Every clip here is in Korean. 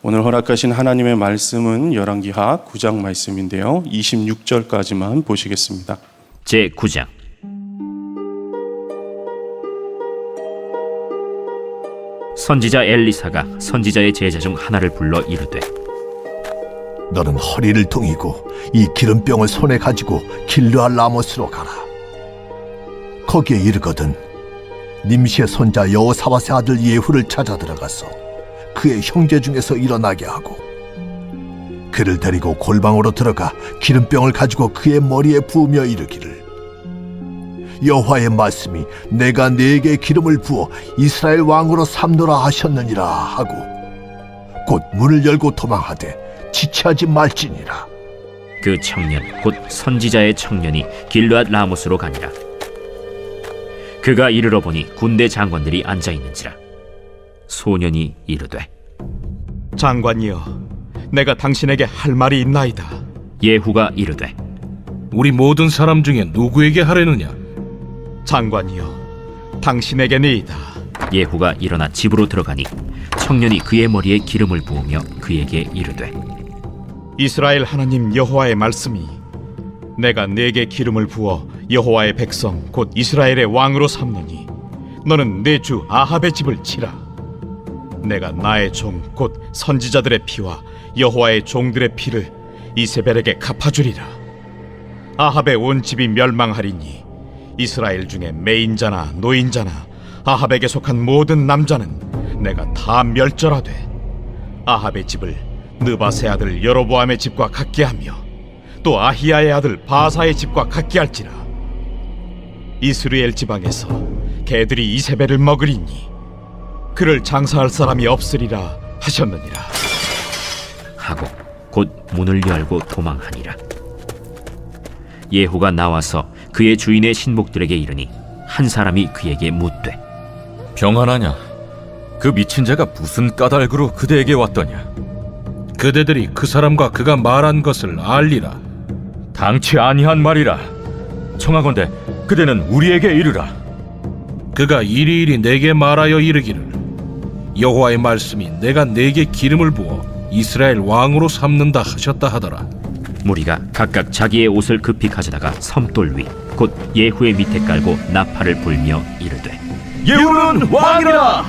오늘 허락하신 하나님의 말씀은 열왕기하 9장 말씀인데요. 26절까지만 보시겠습니다. 제9장. 선지자 엘리사가 선지자의 제자 중 하나를 불러 이르되, 너는 허리를 동이고 이 기름병을 손에 가지고 길르앗 라못으로 가라. 거기에 이르거든 님시의 손자 여호사밧의 아들 예후를 찾아 들어가서 그의 형제 중에서 일어나게 하고 그를 데리고 골방으로 들어가 기름병을 가지고 그의 머리에 부으며 이르기를, 여호와의 말씀이 내가 네게 기름을 부어 이스라엘 왕으로 삼노라 하셨느니라 하고 곧 문을 열고 도망하되 지체하지 말지니라. 그 청년 곧 선지자의 청년이 길르앗 라못으로 가니라. 그가 이르러 보니 군대 장관들이 앉아 있는지라. 소년이 이르되, 장관이여, 내가 당신에게 할 말이 있나이다. 예후가 이르되, 우리 모든 사람 중에 누구에게 하려느냐? 장관이여, 당신에게니이다. 예후가 일어나 집으로 들어가니 청년이 그의 머리에 기름을 부으며 그에게 이르되, 이스라엘 하나님 여호와의 말씀이 내가 네게 기름을 부어 여호와의 백성 곧 이스라엘의 왕으로 삼느니 너는 내 주 아합의 집을 치라. 내가 나의 종 곧 선지자들의 피와 여호와의 종들의 피를 이세벨에게 갚아주리라. 아합의 온 집이 멸망하리니 이스라엘 중에 매인자나 노인자나 아합에게 속한 모든 남자는 내가 다 멸절하되 아합의 집을 느바세 아들 여로보암의 집과 같게 하며 또 아히야의 아들 바사의 집과 같게 할지라. 이스라엘 지방에서 개들이 이세벨을 먹으리니 그를 장사할 사람이 없으리라 하셨느니라. 하고 곧 문을 열고 도망하니라. 예후가 나와서 그의 주인의 신복들에게 이르니 한 사람이 그에게 묻되, 평안하냐? 그 미친 자가 무슨 까닭으로 그대에게 왔더냐? 그대들이 그 사람과 그가 말한 것을 알리라. 당치 아니한 말이라. 청하건대 그대는 우리에게 이르라. 그가 이리이리 내게 말하여 이르기를, 여호와의 말씀이 내가 네게 기름을 부어 이스라엘 왕으로 삼는다 하셨다 하더라. 무리가 각각 자기의 옷을 급히 가져다가 섬돌 위 곧 예후의 밑에 깔고 나팔을 불며 이르되, 예후는 왕이라.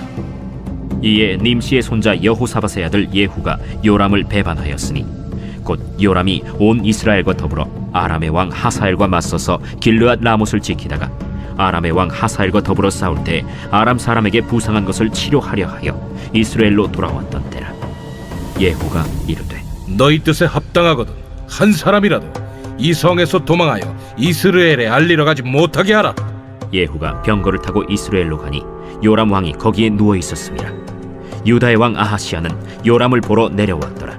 이에 님시의 손자 여호사밧의 아들 예후가 요람을 배반하였으니 곧 요람이 온 이스라엘과 더불어 아람의 왕 하사엘과 맞서서 길르앗 라못을 지키다가 아람의 왕 하사엘과 더불어 싸울 때 아람 사람에게 부상한 것을 치료하려 하여 이스라엘로 돌아왔던 때라. 예후가 이르되, 너희 뜻에 합당하거든 한 사람이라도 이 성에서 도망하여 이스라엘에 알리러 가지 못하게 하라. 예후가 병거를 타고 이스라엘로 가니 요람 왕이 거기에 누워 있었습니다. 유다의 왕 아하시아는 요람을 보러 내려왔더라.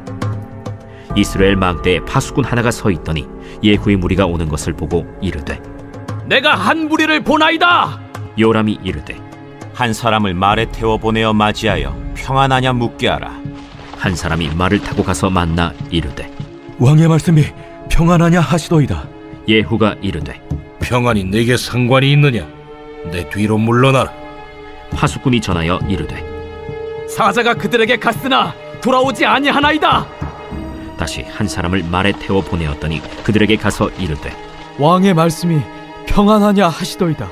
이스라엘 망대에 파수꾼 하나가 서 있더니 예후의 무리가 오는 것을 보고 이르되, 내가 한 무리를 보나이다. 요람이 이르되, 한 사람을 말에 태워 보내어 맞이하여 평안하냐 묻게 하라. 한 사람이 말을 타고 가서 만나 이르되, 왕의 말씀이 평안하냐 하시도이다. 예후가 이르되, 평안이 내게 상관이 있느냐? 내 뒤로 물러나라. 파수꾼이 전하여 이르되, 사자가 그들에게 갔으나 돌아오지 아니하나이다. 다시 한 사람을 말에 태워 보내었더니 그들에게 가서 이르되, 왕의 말씀이 평안하냐 하시도이다.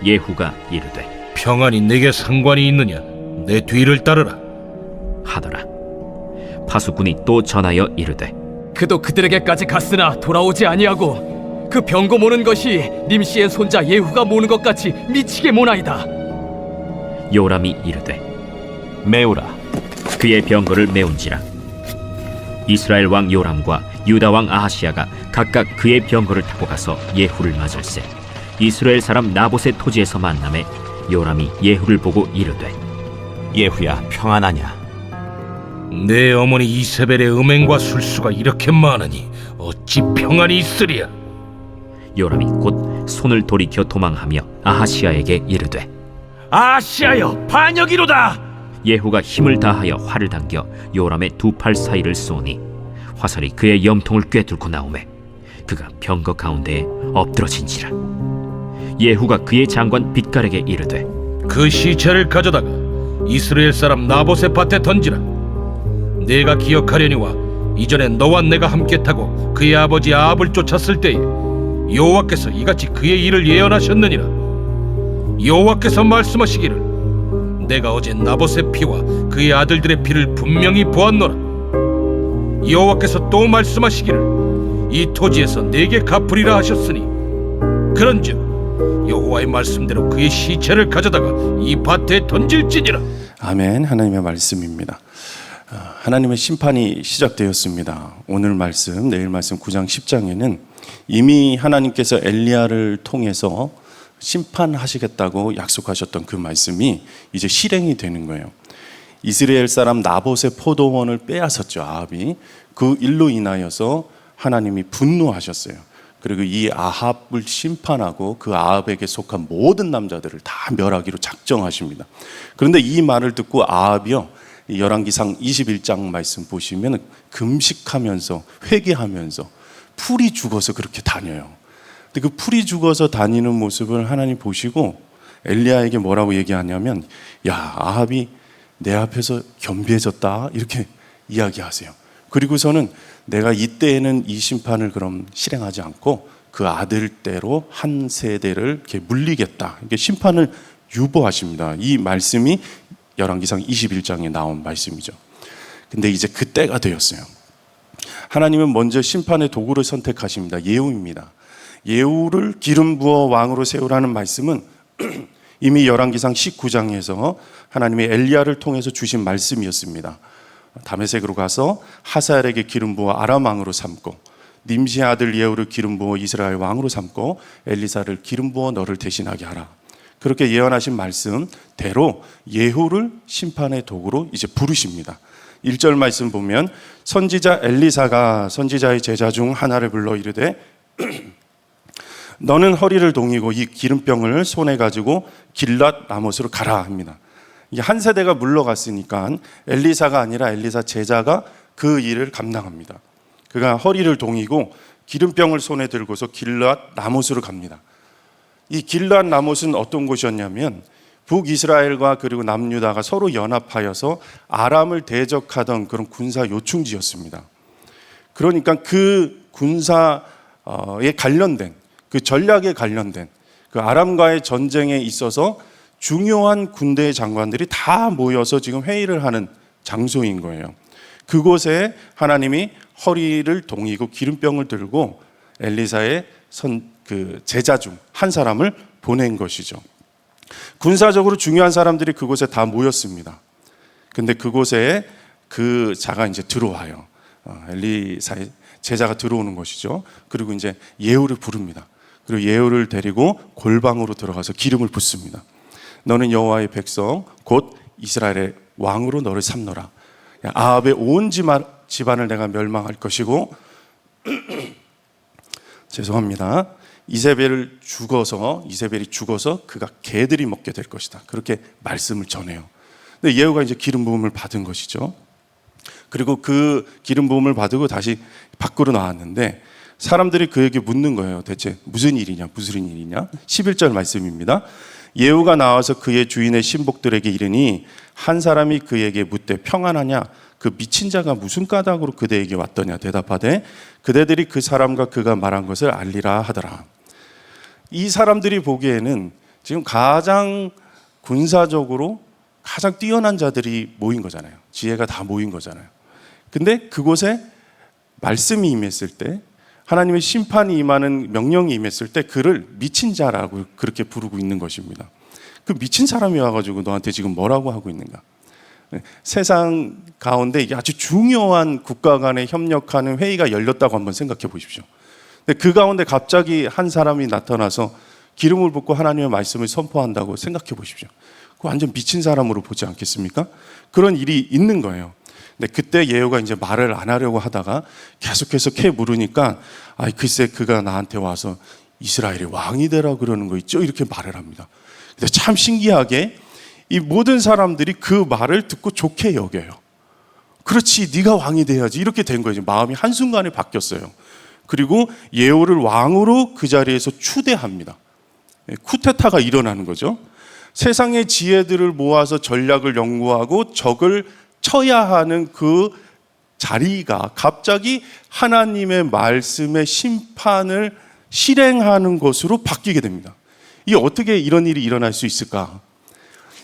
예후가 이르되, 평안이 내게 상관이 있느냐? 내 뒤를 따르라. 하더라. 파수꾼이 또 전하여 이르되, 그도 그들에게까지 갔으나 돌아오지 아니하고 그 병거 모는 것이 님시의 손자 예후가 모는 것 같이 미치게 모나이다. 요람이 이르되, 메우라. 그의 병거를 메운지라. 이스라엘 왕 요람과 유다 왕 아하시아가 각각 그의 병거를 타고 가서 예후를 맞을세 이스라엘 사람 나봇의 토지에서 만남에 요람이 예후를 보고 이르되, 예후야, 평안하냐? 내 어머니 이세벨의 음행과 술수가 이렇게 많으니 어찌 평안이 있으랴? 요람이 곧 손을 돌이켜 도망하며 아하시아에게 이르되, 아시아여 반역이로다. 예후가 힘을 다하여 활을 당겨 요람의 두 팔 사이를 쏘니 화살이 그의 염통을 꿰뚫고 나오매 그가 병거 가운데에 엎드러진지라. 예후가 그의 장관 빗갈에게 이르되, 그 시체를 가져다가 이스라엘 사람 나봇의 밭에 던지라. 내가 기억하려니와 이전에 너와 내가 함께 타고 그의 아버지 아합을 쫓았을 때에 여호와께서 이같이 그의 일을 예언하셨느니라. 여호와께서 말씀하시기를 내가 어제 나봇의 피와 그의 아들들의 피를 분명히 보았노라. 여호와께서 또 말씀하시기를 이 토지에서 내게 갚으리라 하셨으니 그런즉 여호와의 말씀대로 그의 시체를 가져다가 이 밭에 던질지니라. 아멘. 하나님의 말씀입니다. 하나님의 심판이 시작되었습니다. 오늘 말씀, 내일 말씀 9장 10장에는 이미 하나님께서 엘리야를 통해서 심판하시겠다고 약속하셨던 그 말씀이 이제 실행이 되는 거예요. 이스라엘 사람 나봇의 포도원을 빼앗았죠, 아합이. 그 일로 인하여서 하나님이 분노하셨어요. 그리고 이 아합을 심판하고 그 아합에게 속한 모든 남자들을 다 멸하기로 작정하십니다. 그런데 이 말을 듣고 아합이요, 열왕기상 21장 말씀 보시면 금식하면서 회개하면서 풀이 죽어서 그렇게 다녀요. 근데 그 풀이 죽어서 다니는 모습을 하나님 보시고 엘리야에게 뭐라고 얘기하냐면, 야, 아합이 내 앞에서 겸비해졌다, 이렇게 이야기하세요. 그리고서는 내가 이때에는 이 심판을 그럼 실행하지 않고 그 아들대로 한 세대를 이렇게 물리겠다, 이렇게 심판을 유보하십니다. 이 말씀이 열왕기상 21장에 나온 말씀이죠. 근데 이제 그때가 되었어요. 하나님은 먼저 심판의 도구를 선택하십니다. 예후입니다. 예후를 기름 부어 왕으로 세우라는 말씀은 이미 열왕기상 19장에서 하나님의 엘리야를 통해서 주신 말씀이었습니다. 다메섹으로 가서 하사엘에게 기름 부어 아람 왕으로 삼고, 님시의 아들 예후를 기름 부어 이스라엘 왕으로 삼고, 엘리사를 기름 부어 너를 대신하게 하라. 그렇게 예언하신 말씀대로 예후를 심판의 도구로 이제 부르십니다. 1절 말씀 보면 선지자 엘리사가 선지자의 제자 중 하나를 불러 이르되 너는 허리를 동이고 이 기름병을 손에 가지고 길랏 라못으로 가라 합니다. 이게 한 세대가 물러갔으니까 엘리사가 아니라 엘리사 제자가 그 일을 감당합니다. 그가 허리를 동이고 기름병을 손에 들고서 길랏 라못으로 갑니다. 이 길랏 라못은 어떤 곳이었냐면 북이스라엘과 그리고 남유다가 서로 연합하여서 아람을 대적하던 그런 군사 요충지였습니다. 그러니까 그 군사에 관련된, 그 전략에 관련된 그 아람과의 전쟁에 있어서 중요한 군대의 장관들이 다 모여서 지금 회의를 하는 장소인 거예요. 그곳에 하나님이 허리를 동이고 기름병을 들고 엘리사의 그 제자 중 한 사람을 보낸 것이죠. 군사적으로 중요한 사람들이 그곳에 다 모였습니다. 근데 그곳에 그 자가 이제 들어와요. 엘리사의 제자가 들어오는 것이죠. 그리고 이제 예후를 부릅니다. 그리고 예후를 데리고 골방으로 들어가서 기름을 붓습니다. 너는 여호와의 백성 곧 이스라엘의 왕으로 너를 삼노라. 아합의 온 집안을 내가 멸망할 것이고 죄송합니다. 이세벨이 죽어서 그가 개들이 먹게 될 것이다. 그렇게 말씀을 전해요. 근데 예후가 이제 기름 부음을 받은 것이죠. 그리고 그 기름 부음을 받고 다시 밖으로 나왔는데 사람들이 그에게 묻는 거예요. 대체 무슨 일이냐? 11절 말씀입니다. 예후가 나와서 그의 주인의 신복들에게 이르니 한 사람이 그에게 묻되 평안하냐? 그 미친 자가 무슨 까닭으로 그대에게 왔더냐? 대답하되 그대들이 그 사람과 그가 말한 것을 알리라 하더라. 이 사람들이 보기에는 지금 가장 군사적으로 가장 뛰어난 자들이 모인 거잖아요. 지혜가 다 모인 거잖아요. 근데 그곳에 말씀이 임했을 때, 하나님의 심판이 임하는 명령이 임했을 때 그를 미친 자라고 그렇게 부르고 있는 것입니다. 그 미친 사람이 와가지고 너한테 지금 뭐라고 하고 있는가? 세상 가운데 이게 아주 중요한 국가 간에 협력하는 회의가 열렸다고 한번 생각해 보십시오. 근데 그 가운데 갑자기 한 사람이 나타나서 기름을 붓고 하나님의 말씀을 선포한다고 생각해 보십시오. 그 완전 미친 사람으로 보지 않겠습니까? 그런 일이 있는 거예요. 근데 그때 예후가 이제 말을 안 하려고 하다가 계속해서 캐 물으니까 글쎄 그가 나한테 와서 이스라엘의 왕이 되라 그러는 거 있죠? 이렇게 말을 합니다. 근데 참 신기하게 이 모든 사람들이 그 말을 듣고 좋게 여겨요. 그렇지, 네가 왕이 돼야지, 이렇게 된 거예요. 마음이 한순간에 바뀌었어요. 그리고 예후를 왕으로 그 자리에서 추대합니다. 쿠데타가 일어나는 거죠. 세상의 지혜들을 모아서 전략을 연구하고 적을 쳐야 하는 그 자리가 갑자기 하나님의 말씀의 심판을 실행하는 것으로 바뀌게 됩니다. 이 어떻게 이런 일이 일어날 수 있을까?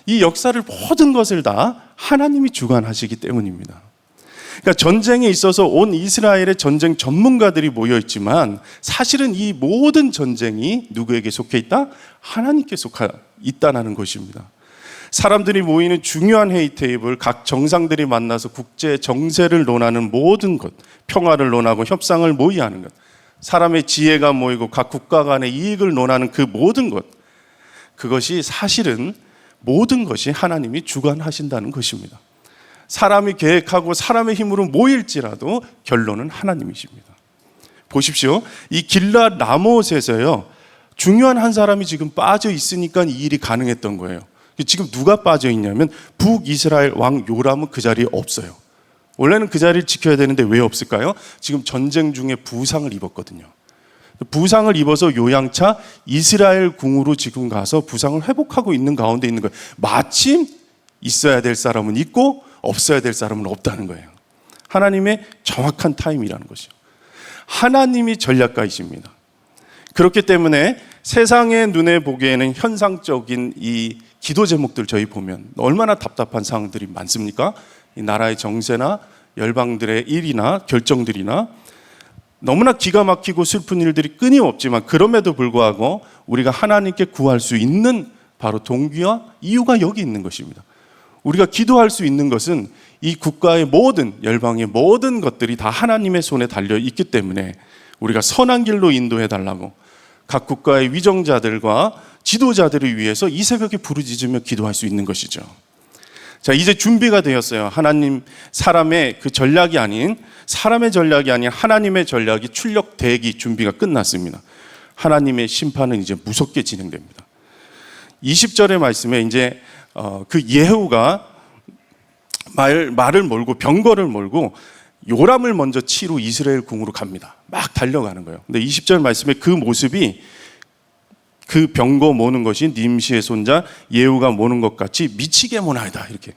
이 역사를 모든 것을 다 하나님이 주관하시기 때문입니다. 그러니까 전쟁에 있어서 온 이스라엘의 전쟁 전문가들이 모여 있지만 사실은 이 모든 전쟁이 누구에게 속해 있다? 하나님께 속해 있다는 것입니다. 사람들이 모이는 중요한 회의 테이블, 각 정상들이 만나서 국제 정세를 논하는 모든 것, 평화를 논하고 협상을 모의하는 것, 사람의 지혜가 모이고 각 국가 간의 이익을 논하는 그 모든 것, 그것이 사실은 모든 것이 하나님이 주관하신다는 것입니다. 사람이 계획하고 사람의 힘으로 모일지라도 결론은 하나님이십니다. 보십시오. 이 길앗 라못에서요, 중요한 한 사람이 지금 빠져 있으니까 이 일이 가능했던 거예요. 지금 누가 빠져 있냐면 북이스라엘 왕 요람은 그 자리에 없어요. 원래는 그 자리를 지켜야 되는데 왜 없을까요? 지금 전쟁 중에 부상을 입었거든요. 부상을 입어서 요양차 이스라엘 궁으로 지금 가서 부상을 회복하고 있는 가운데 있는 거예요. 마침 있어야 될 사람은 있고 없어야 될 사람은 없다는 거예요. 하나님의 정확한 타임이라는 것이죠. 하나님이 전략가이십니다. 그렇기 때문에 세상의 눈에 보기에는 현상적인 이 기도 제목들 저희 보면 얼마나 답답한 상황들이 많습니까? 이 나라의 정세나 열방들의 일이나 결정들이나 너무나 기가 막히고 슬픈 일들이 끊임없지만 그럼에도 불구하고 우리가 하나님께 구할 수 있는 바로 동기와 이유가 여기 있는 것입니다. 우리가 기도할 수 있는 것은 이 국가의 모든 열방의 모든 것들이 다 하나님의 손에 달려 있기 때문에 우리가 선한 길로 인도해 달라고 각 국가의 위정자들과 지도자들을 위해서 이 새벽에 부르짖으며 기도할 수 있는 것이죠. 자, 이제 준비가 되었어요. 하나님, 사람의 그 전략이 아닌, 사람의 전략이 아닌 하나님의 전략이 출력 대기 준비가 끝났습니다. 하나님의 심판은 이제 무섭게 진행됩니다. 20절의 말씀에 이제 그 예후가 말을 몰고 병거를 몰고 요람을 먼저 치러 이스라엘 궁으로 갑니다. 막 달려가는 거예요. 근데 20절 말씀에 그 모습이 그 병거 모는 것이 님시의 손자 예후가 모는 것 같이 미치게 모나이다. 이렇게.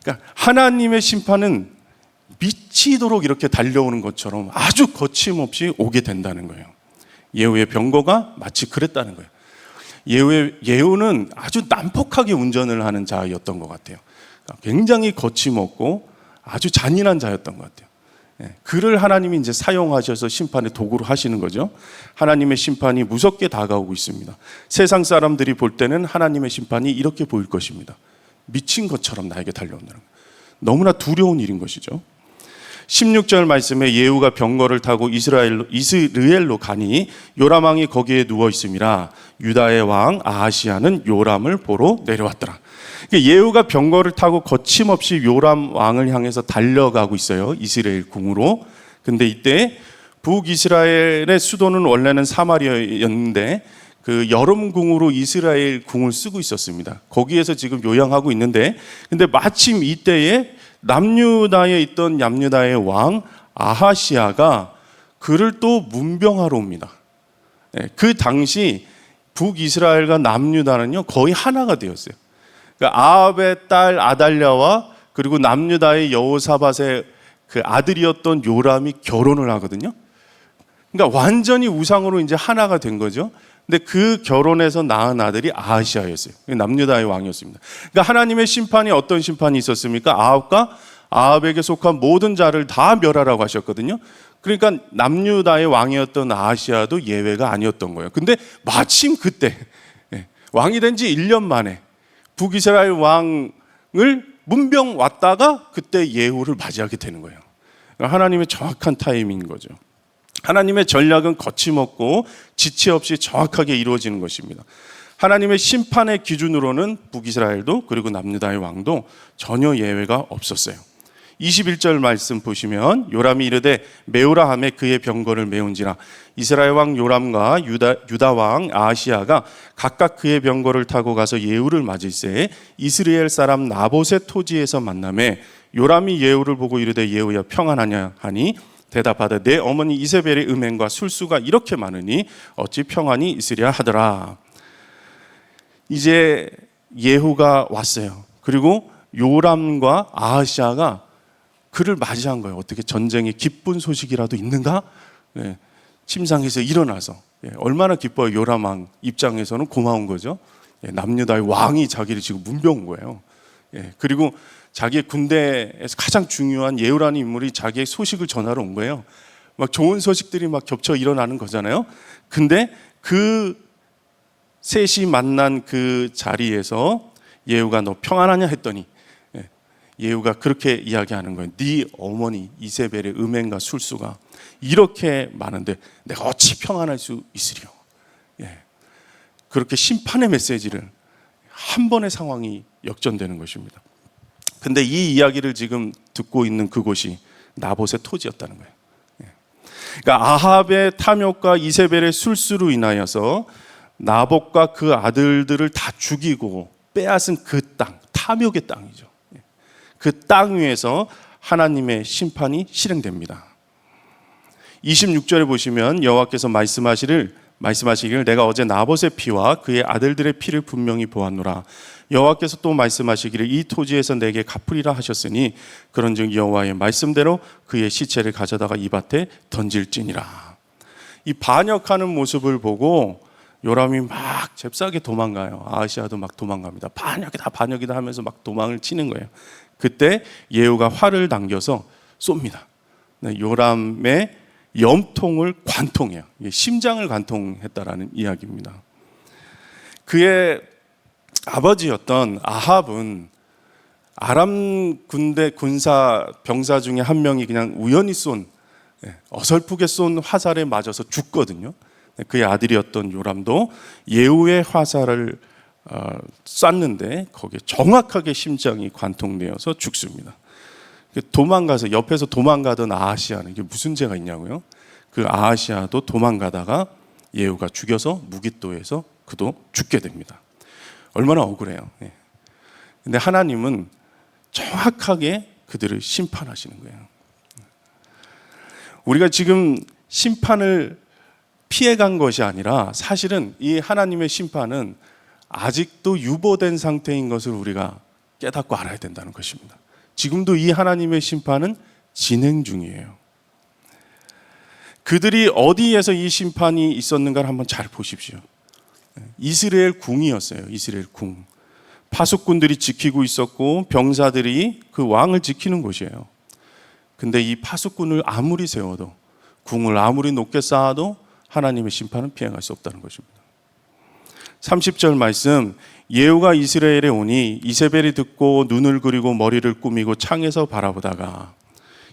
그러니까 하나님의 심판은 미치도록 이렇게 달려오는 것처럼 아주 거침없이 오게 된다는 거예요. 예후의 병거가 마치 그랬다는 거예요. 예후는 아주 난폭하게 운전을 하는 자였던 것 같아요. 굉장히 거침없고 아주 잔인한 자였던 것 같아요. 그를 하나님이 이제 사용하셔서 심판의 도구로 하시는 거죠. 하나님의 심판이 무섭게 다가오고 있습니다. 세상 사람들이 볼 때는 하나님의 심판이 이렇게 보일 것입니다. 미친 것처럼 나에게 달려온다는 거예요. 너무나 두려운 일인 것이죠. 16절 말씀에 예후가 병거를 타고 이스라엘로 가니 요람 왕이 거기에 누워 있음이라. 유다의 왕 아하시야는 요람을 보러 내려왔더라. 예후가 병거를 타고 거침없이 요람 왕을 향해서 달려가고 있어요. 이스라엘 궁으로. 근데 이때 북이스라엘의 수도는 원래는 사마리아였는데 그 여름궁으로 이스라엘 궁을 쓰고 있었습니다. 거기에서 지금 요양하고 있는데, 근데 마침 이때에 남유다에 있던 남유다의 왕 아하시야가 그를 또 문병하러 옵니다. 그 당시 북이스라엘과 남유다는요 거의 하나가 되었어요. 그러니까 아합의 딸 아달랴와 그리고 남유다의 여호사밧의 그 아들이었던 요람이 결혼을 하거든요. 그러니까 완전히 우상으로 이제 하나가 된 거죠. 근데 그 결혼에서 낳은 아들이 아하시야였어요. 남유다의 왕이었습니다. 그러니까 하나님의 심판이 어떤 심판이 있었습니까? 아합에게 속한 모든 자를 다 멸하라고 하셨거든요. 그러니까 남유다의 왕이었던 아하시야도 예외가 아니었던 거예요. 근데 마침 그때 왕이 된 지 1년 만에 북이스라엘 왕을 문병 왔다가 그때 예후를 맞이하게 되는 거예요. 하나님의 정확한 타이밍인 거죠. 하나님의 전략은 거침없고 지체 없이 정확하게 이루어지는 것입니다. 하나님의 심판의 기준으로는 북이스라엘도 그리고 남유다의 왕도 전혀 예외가 없었어요. 21절 말씀 보시면 요람이 이르되 메우라 하매 그의 병거를 메운지라. 이스라엘 왕 요람과 유다 왕 아하시야가 각각 그의 병거를 타고 가서 예후를 맞을새 이스라엘 사람 나봇의 토지에서 만나매 요람이 예후를 보고 이르되 예후야 평안하냐 하니 대답하되 내 어머니 이세벨의 음행과 술수가 이렇게 많으니 어찌 평안이 있으랴 하더라. 이제 예후가 왔어요. 그리고 요람과 아하시야가 그를 맞이한 거예요. 어떻게 전쟁의 기쁜 소식이라도 있는가? 예, 침상에서 일어나서 얼마나 기뻐요. 요람 왕 입장에서는 고마운 거죠. 남유다의 왕이 자기를 지금 문병 거예요. 그리고 자기의 군대에서 가장 중요한 예후라는 인물이 자기의 소식을 전하러 온 거예요. 막 좋은 소식들이 막 겹쳐 일어나는 거잖아요. 근데 그 셋이 만난 그 자리에서 예후가 너 평안하냐 했더니 예후가 그렇게 이야기하는 거예요. 네 어머니 이세벨의 음행과 술수가 이렇게 많은데 내가 어찌 평안할 수 있으리요. 그렇게 심판의 메시지를 한 번의 상황이 역전되는 것입니다. 근데 이 이야기를 지금 듣고 있는 그곳이 나봇의 토지였다는 거예요. 그러니까 아합의 탐욕과 이세벨의 술수로 인하여서 나봇과 그 아들들을 다 죽이고 빼앗은 그 땅, 탐욕의 땅이죠. 그 땅 위에서 하나님의 심판이 실행됩니다. 26절에 보시면 여호와께서 말씀하시기를 내가 어제 나봇의 피와 그의 아들들의 피를 분명히 보았노라. 여호와께서 또 말씀하시기를 이 토지에서 내게 갚으리라 하셨으니 그런즉 여호와의 말씀대로 그의 시체를 가져다가 이 밭에 던질지니라. 이 반역하는 모습을 보고 요람이 막 잽싸게 도망가요. 아하시아도 막 도망갑니다. 반역이다 반역이다 하면서 막 도망을 치는 거예요. 그때 예후가 활을 당겨서 쏩니다. 요람의 염통을 관통해요. 심장을 관통했다라는 이야기입니다. 그의 아버지였던 아합은 아람 군대 군사 병사 중에 한 명이 그냥 우연히 어설프게 쏜 화살에 맞아서 죽거든요. 그의 아들이었던 요람도 예후의 화살을 쐈는데 거기에 정확하게 심장이 관통되어서 죽습니다. 도망가서 옆에서 도망가던 아하시아는 이게 무슨 죄가 있냐고요? 그 아하시아도 도망가다가 예후가 죽여서 무기또에서 그도 죽게 됩니다. 얼마나 억울해요. 근데 하나님은 정확하게 그들을 심판하시는 거예요. 우리가 지금 심판을 피해간 것이 아니라 사실은 이 하나님의 심판은 아직도 유보된 상태인 것을 우리가 깨닫고 알아야 된다는 것입니다. 지금도 이 하나님의 심판은 진행 중이에요. 그들이 어디에서 이 심판이 있었는가를 한번 잘 보십시오. 이스라엘 궁이었어요. 이스라엘 궁. 파수꾼들이 지키고 있었고 병사들이 그 왕을 지키는 곳이에요. 근데 이 파수꾼을 아무리 세워도 궁을 아무리 높게 쌓아도 하나님의 심판은 피해갈 수 없다는 것입니다. 30절 말씀, 예후가 이스라엘에 오니 이세벨이 듣고 눈을 그리고 머리를 꾸미고 창에서 바라보다가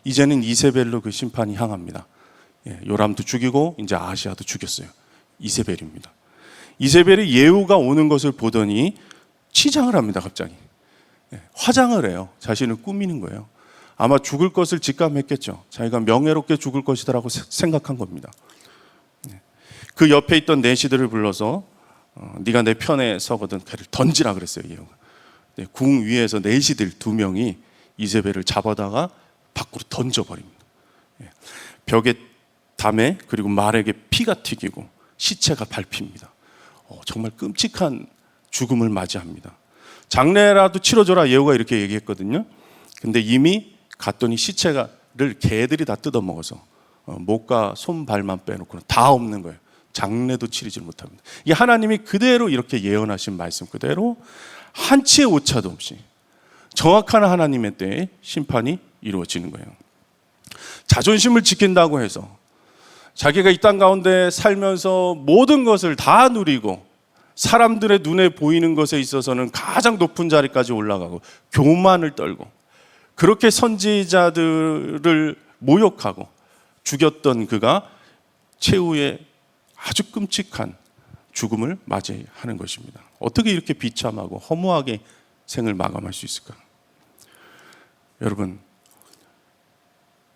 이제는 이세벨로 그 심판이 향합니다. 요람도 죽이고 이제 아하시아도 죽였어요. 이세벨입니다. 이세벨이 예후가 오는 것을 보더니 치장을 합니다. 갑자기 화장을 해요. 자신을 꾸미는 거예요. 아마 죽을 것을 직감했겠죠. 자기가 명예롭게 죽을 것이다라고 생각한 겁니다. 그 옆에 있던 내시들을 불러서 네가 내 편에 서거든 걔를 던지라 그랬어요. 예후가. 궁 위에서 내시들 2명이 이세벨을 잡아다가 밖으로 던져버립니다. 벽에 담에 그리고 말에게 피가 튀기고 시체가 밟힙니다. 정말 끔찍한 죽음을 맞이합니다. 장례라도 치러줘라 예후가 이렇게 얘기했거든요. 근데 이미 갔더니 시체를 개들이 다 뜯어먹어서 목과 손발만 빼놓고는 다 없는 거예요. 장례도 치르지 못합니다. 이 하나님이 그대로 이렇게 예언하신 말씀 그대로 한치의 오차도 없이 정확한 하나님의 때에 심판이 이루어지는 거예요. 자존심을 지킨다고 해서 자기가 이 땅 가운데 살면서 모든 것을 다 누리고 사람들의 눈에 보이는 것에 있어서는 가장 높은 자리까지 올라가고 교만을 떨고 그렇게 선지자들을 모욕하고 죽였던 그가 최후의 아주 끔찍한 죽음을 맞이하는 것입니다. 어떻게 이렇게 비참하고 허무하게 생을 마감할 수 있을까? 여러분,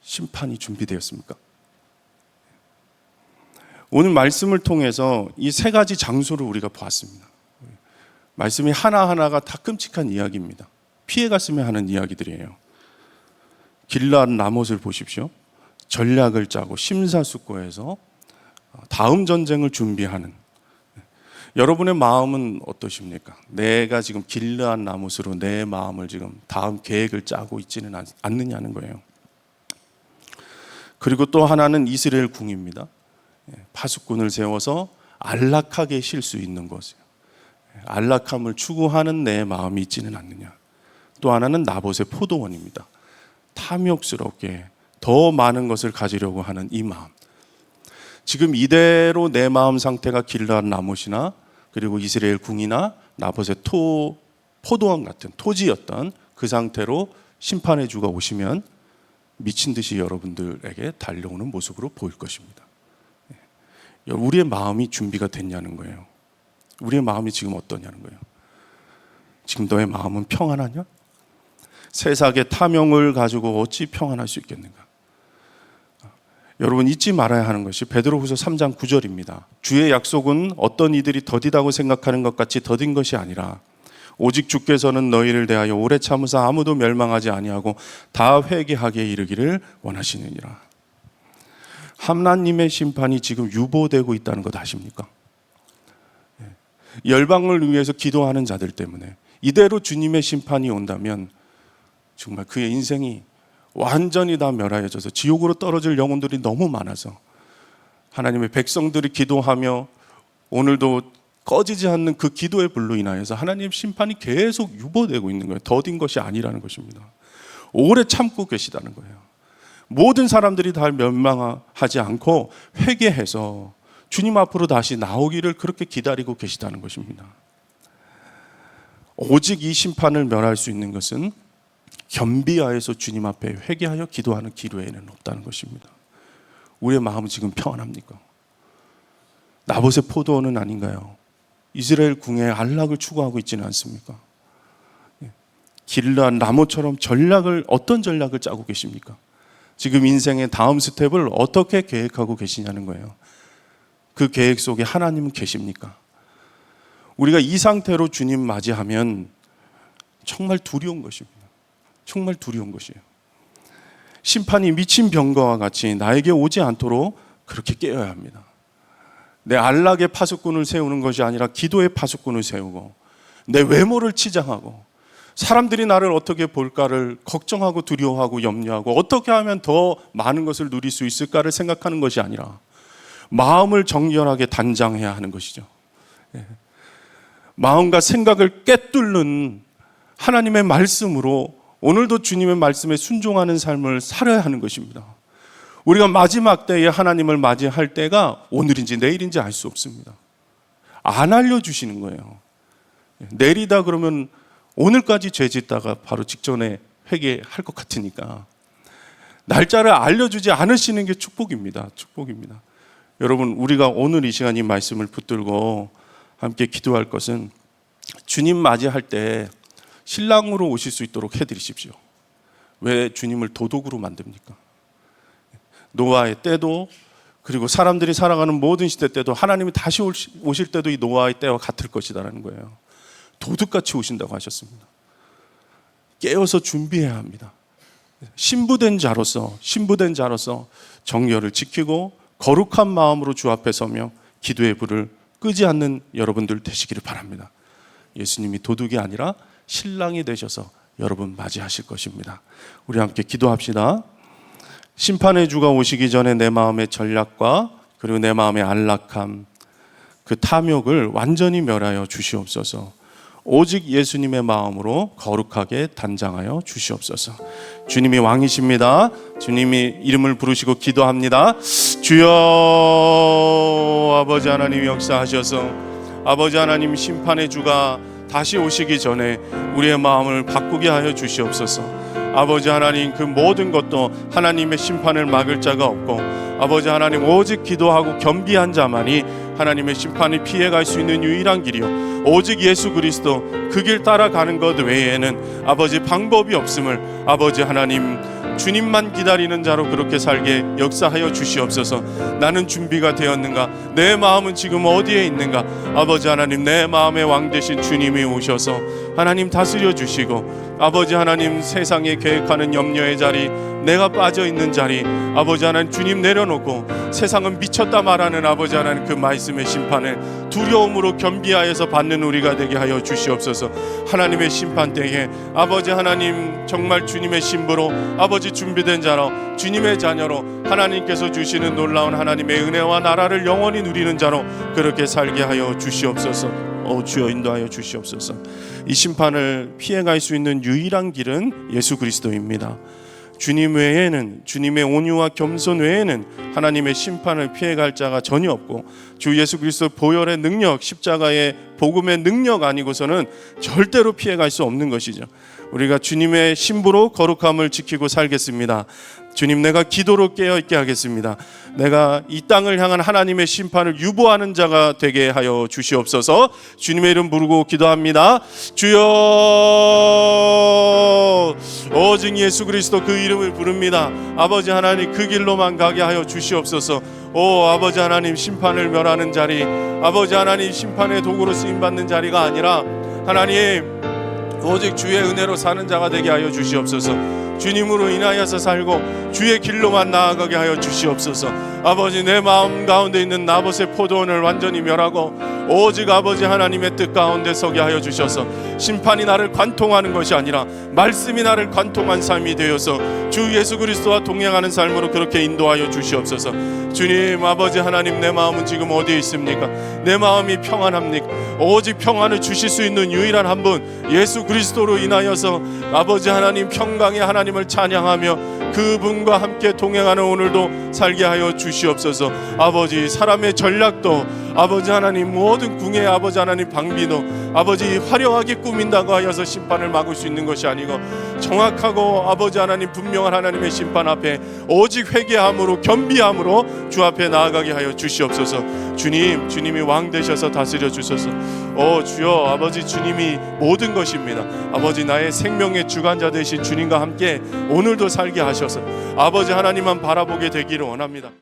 심판이 준비되었습니까? 오늘 말씀을 통해서 이 3가지 장소를 우리가 보았습니다. 말씀이 하나하나가 다 끔찍한 이야기입니다. 피해갔으면 하는 이야기들이에요. 길르앗 라못을 보십시오. 전략을 짜고 심사숙고해서 다음 전쟁을 준비하는 여러분의 마음은 어떠십니까? 내가 지금 길르앗 라못으로 내 마음을 지금 다음 계획을 짜고 있지는 않느냐는 거예요. 그리고 또 하나는 이스라엘 궁입니다. 파수꾼을 세워서 안락하게 쉴 수 있는 것이에요. 안락함을 추구하는 내 마음이 있지는 않느냐. 또 하나는 나봇의 포도원입니다. 탐욕스럽게 더 많은 것을 가지려고 하는 이 마음. 지금 이대로 내 마음 상태가 길르앗 라못이나 그리고 이스라엘 궁이나 나봇의 포도원 같은 토지였던 그 상태로 심판의 주가 오시면 미친 듯이 여러분들에게 달려오는 모습으로 보일 것입니다. 우리의 마음이 준비가 됐냐는 거예요. 우리의 마음이 지금 어떠냐는 거예요. 지금 너의 마음은 평안하냐? 세상의 탐욕을 가지고 어찌 평안할 수 있겠는가? 여러분 잊지 말아야 하는 것이 베드로후서 3장 9절입니다. 주의 약속은 어떤 이들이 더디다고 생각하는 것 같이 더딘 것이 아니라 오직 주께서는 너희를 대하여 오래 참으사 아무도 멸망하지 아니하고 다 회개하게 이르기를 원하시느니라. 하나님의 심판이 지금 유보되고 있다는 것 아십니까? 열방을 위해서 기도하는 자들 때문에 이대로 주님의 심판이 온다면 정말 그의 인생이 완전히 다 멸하여져서 지옥으로 떨어질 영혼들이 너무 많아서 하나님의 백성들이 기도하며 오늘도 꺼지지 않는 그 기도의 불로 인하여서 하나님 심판이 계속 유보되고 있는 거예요. 더딘 것이 아니라는 것입니다. 오래 참고 계시다는 거예요. 모든 사람들이 다 멸망하지 않고 회개해서 주님 앞으로 다시 나오기를 그렇게 기다리고 계시다는 것입니다. 오직 이 심판을 멸할 수 있는 것은 겸비하여서 주님 앞에 회개하여 기도하는 길 외에는 없다는 것입니다. 우리의 마음은 지금 평안합니까? 나봇의 포도원은 아닌가요? 이스라엘 궁의 안락을 추구하고 있지는 않습니까? 길르앗 라못처럼 어떤 전략을 짜고 계십니까? 지금 인생의 다음 스텝을 어떻게 계획하고 계시냐는 거예요. 그 계획 속에 하나님은 계십니까? 우리가 이 상태로 주님 맞이하면 정말 두려운 것입니다. 정말 두려운 것이에요. 심판이 미친 병거와 같이 나에게 오지 않도록 그렇게 깨어야 합니다. 내 안락의 파수꾼을 세우는 것이 아니라 기도의 파수꾼을 세우고 내 외모를 치장하고 사람들이 나를 어떻게 볼까를 걱정하고 두려워하고 염려하고 어떻게 하면 더 많은 것을 누릴 수 있을까를 생각하는 것이 아니라 마음을 정결하게 단장해야 하는 것이죠. 마음과 생각을 꿰뚫는 하나님의 말씀으로 오늘도 주님의 말씀에 순종하는 삶을 살아야 하는 것입니다. 우리가 마지막 때에 하나님을 맞이할 때가 오늘인지 내일인지 알 수 없습니다. 안 알려주시는 거예요. 내리다 그러면 오늘까지 죄 짓다가 바로 직전에 회개할 것 같으니까 날짜를 알려주지 않으시는 게 축복입니다. 축복입니다. 여러분, 우리가 오늘 이 시간 이 말씀을 붙들고 함께 기도할 것은 주님 맞이할 때 신랑으로 오실 수 있도록 해드리십시오. 왜 주님을 도둑으로 만듭니까? 노아의 때도 그리고 사람들이 살아가는 모든 시대 때도 하나님이 다시 오실 때도 이 노아의 때와 같을 것이다라는 거예요. 도둑같이 오신다고 하셨습니다. 깨어서 준비해야 합니다. 신부된 자로서 정결을 지키고 거룩한 마음으로 주 앞에 서며 기도의 불을 끄지 않는 여러분들 되시기를 바랍니다. 예수님이 도둑이 아니라 신랑이 되셔서 여러분 맞이하실 것입니다. 우리 함께 기도합시다. 심판의 주가 오시기 전에 내 마음의 전략과 그리고 내 마음의 안락함, 그 탐욕을 완전히 멸하여 주시옵소서. 오직 예수님의 마음으로 거룩하게 단장하여 주시옵소서. 주님이 왕이십니다. 주님이 이름을 부르시고 기도합니다. 주여, 아버지 하나님 역사하셔서 아버지 하나님 심판의 주가 다시 오시기 전에 우리의 마음을 바꾸게 하여 주시옵소서. 아버지 하나님, 그 모든 것도 하나님의 심판을 막을 자가 없고 아버지 하나님 오직 기도하고 겸비한 자만이 하나님의 심판을 피해갈 수 있는 유일한 길이요 오직 예수 그리스도 그 길 따라가는 것 외에는 아버지 방법이 없음을 아버지 하나님 주님만 기다리는 자로 그렇게 살게 역사하여 주시옵소서. 나는 준비가 되었는가? 내 마음은 지금 어디에 있는가? 아버지 하나님, 내 마음의 왕 되신 주님이 오셔서 하나님 다스려 주시고 아버지 하나님, 세상에 계획하는 염려의 자리, 내가 빠져 있는 자리, 아버지 하나님 주님 내려놓고 세상은 미쳤다 말하는 아버지 하나님 그 말씀의 심판을 두려움으로 겸비하여서 받는 우리가 되게 하여 주시옵소서. 하나님의 심판대에 아버지 하나님 정말 주님의 신부로, 아버지 준비된 자로, 주님의 자녀로, 하나님께서 주시는 놀라운 하나님의 은혜와 나라를 영원히 누리는 자로 그렇게 살게 하여 주시옵소서. 주여 인도하여 주시옵소서. 이 심판을 피해갈 수 있는 유일한 길은 예수 그리스도입니다. 주님 외에는, 주님의 온유와 겸손 외에는 하나님의 심판을 피해갈 자가 전혀 없고, 주 예수 그리스도 보혈의 능력, 십자가의 복음의 능력 아니고서는 절대로 피해갈 수 없는 것이죠. 우리가 주님의 신부로 거룩함을 지키고 살겠습니다. 주님, 내가 기도로 깨어있게 하겠습니다. 내가 이 땅을 향한 하나님의 심판을 유보하는 자가 되게 하여 주시옵소서. 주님의 이름 부르고 기도합니다. 주여, 오직 예수 그리스도 그 이름을 부릅니다. 아버지 하나님, 그 길로만 가게 하여 주시옵소서. 아버지 하나님, 심판을 멸하는 자리, 아버지 하나님 심판의 도구로 쓰임받는 자리가 아니라 하나님 오직 주의 은혜로 사는 자가 되게 하여 주시옵소서. 주님으로 인하여서 살고 주의 길로만 나아가게 하여 주시옵소서. 아버지, 내 마음 가운데 있는 나봇의 포도원을 완전히 멸하고 오직 아버지 하나님의 뜻 가운데 서게 하여 주셔서 심판이 나를 관통하는 것이 아니라 말씀이 나를 관통한 삶이 되어서 주 예수 그리스도와 동행하는 삶으로 그렇게 인도하여 주시옵소서. 주님, 아버지 하나님, 내 마음은 지금 어디에 있습니까? 내 마음이 평안합니까? 오직 평안을 주실 수 있는 유일한 한 분, 예수 그리스도로 인하여서 아버지 하나님 평강의 하나님을 찬양하며 그분과 함께 동행하는 오늘도 살게 하여 주시옵소서. 아버지, 사람의 전략도, 아버지 하나님 모든 궁의 아버지 하나님 방비도 아버지 화려하게 꾸민다고 하여서 심판을 막을 수 있는 것이 아니고, 정확하고 아버지 하나님 분명한 하나님의 심판 앞에 오직 회개함으로 겸비함으로 주 앞에 나아가게 하여 주시옵소서. 주님, 주님이 왕 되셔서 다스려 주소서. 주여, 아버지 주님이 모든 것입니다. 아버지, 나의 생명의 주관자 되신 주님과 함께 오늘도 살게 하셔서 아버지 하나님만 바라보게 되기를 원합니다.